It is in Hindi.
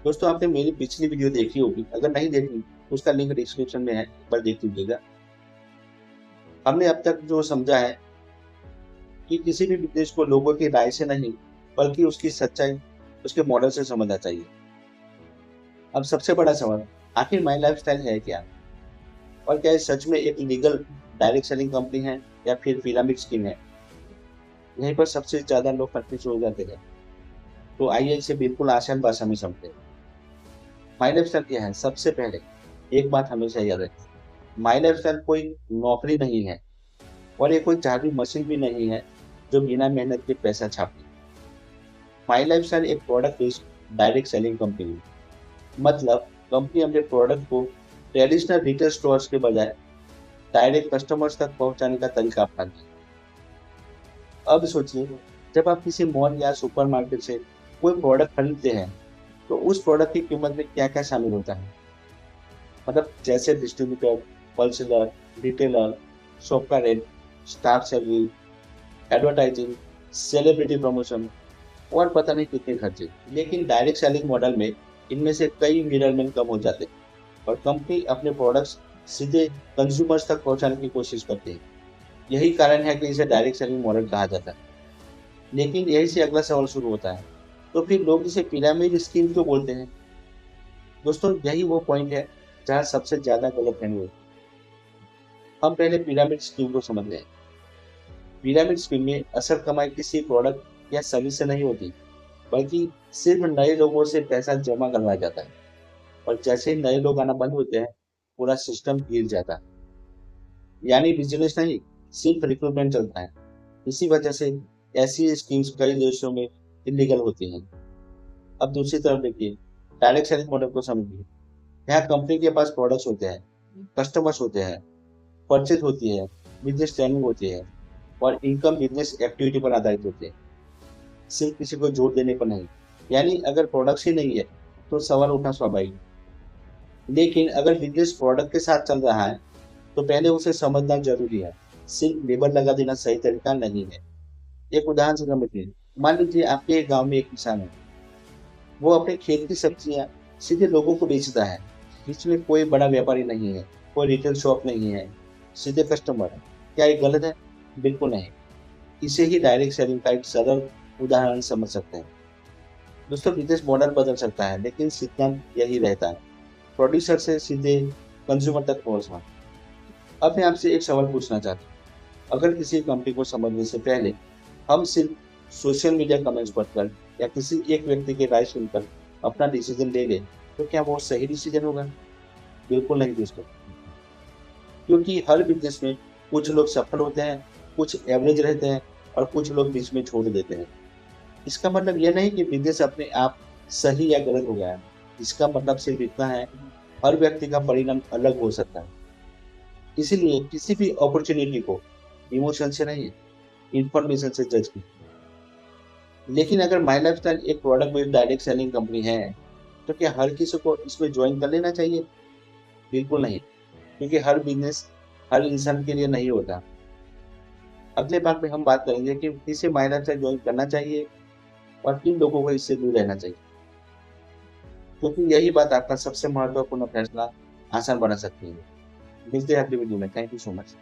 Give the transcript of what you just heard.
दोस्तों आपने मेरी पिछली वीडियो देखी होगी, अगर नहीं देखी तो उसका लिंक डिस्क्रिप्शन में है, एक बार देख लीजिएगा। हमने अब तक जो समझा है कि किसी भी बिजनेस को लोगों की राय से नहीं बल्कि उसकी सच्चाई, उसके मॉडल से समझना चाहिए। अब सबसे बड़ा सवाल, आखिर माई लाइफस्टाइल है क्या, और क्या ये सच में एक लीगल डायरेक्ट सेलिंग कंपनी है या फिर पिरामिड स्कीम है? यहीं पर सबसे ज्यादा लोग कंफ्यूज हो जाते हैं। तो आइए इसे बिल्कुल आसान भाषा में समझते हैं। माई लाइफस्टाइल क्या है? सबसे पहले एक बात हमेशा याद रखें, माई लाइफस्टाइल कोई नौकरी नहीं है और ये कोई जादू मशीन भी नहीं है जो बिना मेहनत के पैसा छापे। माई लाइफस्टाइल एक product based direct selling company है। मतलब कंपनी अपने प्रोडक्ट को ट्रेडिशनल रिटेल स्टोर्स के बजाय डायरेक्ट कस्टमर्स तक पहुंचाने का तरीका अपनाती है। अब सोचिए, जब आप किसी मॉल या सुपरमार्केट से कोई प्रोडक्ट खरीदते हैं तो उस प्रोडक्ट की कीमत में क्या क्या शामिल होता है? मतलब जैसे डिस्ट्रीब्यूटर, होलसेलर, रिटेलर, शॉप का rate, staff salary, advertising, celebrity promotion और पता नहीं कितने खर्चे। लेकिन डायरेक्ट सेलिंग मॉडल में इनमें से कई मिडलमैन कम हो जाते हैं और कंपनी अपने प्रोडक्ट्स सीधे कंज्यूमर्स तक पहुंचाने की कोशिश करती है। यही कारण है कि इसे डायरेक्ट सेलिंग मॉडल कहा जाता है। लेकिन यही से अगला सवाल शुरू होता है, तो फिर लोग इसे पिरामिड स्कीम क्यों बोलते हैं? दोस्तों यही वो पॉइंट है जहाँ सबसे ज्यादा गलतफहमी होती है। हम पहले पिरामिड स्कीम को समझ लें। पिरामिड स्कीम में असल कमाई किसी प्रोडक्ट या सर्विस से नहीं होती, बल्कि सिर्फ नए लोगों से पैसा जमा करवाया जाता है। और जैसे ही नए लोग आना बंद होते हैं, पूरा सिस्टम गिर जाता है। यानी बिजनेस नहीं, सिर्फ रिक्रूटमेंट चलता है। इसी वजह से ऐसी स्कीम्स कई देशों में इलीगल होती हैं। अब दूसरी तरफ देखिए, डायरेक्ट सेलिंग मॉडल को समझिए। यहाँ कंपनी के पास प्रोडक्ट्स होते हैं, कस्टमर्स होते हैं, परचेज होती है, बिजनेस ट्रेनिंग होती है और इनकम बिजनेस एक्टिविटी पर आधारित होती है, सिर्फ किसी को जोर देने पर नहीं। यानी अगर प्रोडक्ट्स ही नहीं है तो सवाल उठना स्वाभाविक है। लेकिन अगर बिजनेस प्रोडक्ट के साथ चल रहा है तो पहले उसे समझना जरूरी है। सिर्फ लेबल लगा देना सही तरीका नहीं है। एक उदाहरण से समझिए, मान लीजिए आपके गांव में एक किसान है। वो अपने खेत की सब्जियां सीधे लोगों को बेचता है। बीच में कोई बड़ा व्यापारी नहीं है, कोई रिटेल शॉप नहीं है, सीधे कस्टमर है। क्या ये गलत है? बिल्कुल नहीं। इसे ही डायरेक्ट सेलिंग का एक सरल उदाहरण समझ सकते हैं। दोस्तों बिजनेस मॉडल बदल सकता है लेकिन सिद्धांत यही रहता है, प्रोड्यूसर से सीधे कंज्यूमर तक पहुंचना। अब मैं आपसे एक सवाल पूछना चाहता हूँ, अगर किसी कंपनी को समझने से पहले हम सिर्फ सोशल मीडिया कमेंट्स पढ़कर या किसी एक व्यक्ति की राय सुनकर अपना डिसीजन ले लें, तो क्या वो सही डिसीजन होगा? बिल्कुल नहीं दोस्तों। क्योंकि हर बिजनेस में कुछ लोग सफल होते हैं, कुछ एवरेज रहते हैं और कुछ लोग बीच में छोड़ देते हैं। इसका मतलब यह नहीं कि बिजनेस अपने आप सही या गलत हो गया है। इसका मतलब सिर्फ इतना है, हर व्यक्ति का परिणाम अलग हो सकता है। इसीलिए किसी भी अपॉर्चुनिटी को इमोशन से नहीं, इंफॉर्मेशन से जज की। लेकिन अगर माई लाइफस्टाइल एक product based direct selling company है, तो क्या हर किसी को इसमें ज्वाइन कर लेना चाहिए? बिल्कुल नहीं, क्योंकि हर बिजनेस हर इंसान के लिए नहीं होता। अगले भाग में हम बात करेंगे कि किसे माई लाइफस्टाइल ज्वाइन करना चाहिए और किन लोगों को इससे दूर रहना चाहिए, क्योंकि यही बात आपका सबसे महत्वपूर्ण फैसला आसान बना सकती है। मिलते हैं अगली वीडियो में। Thank you so much.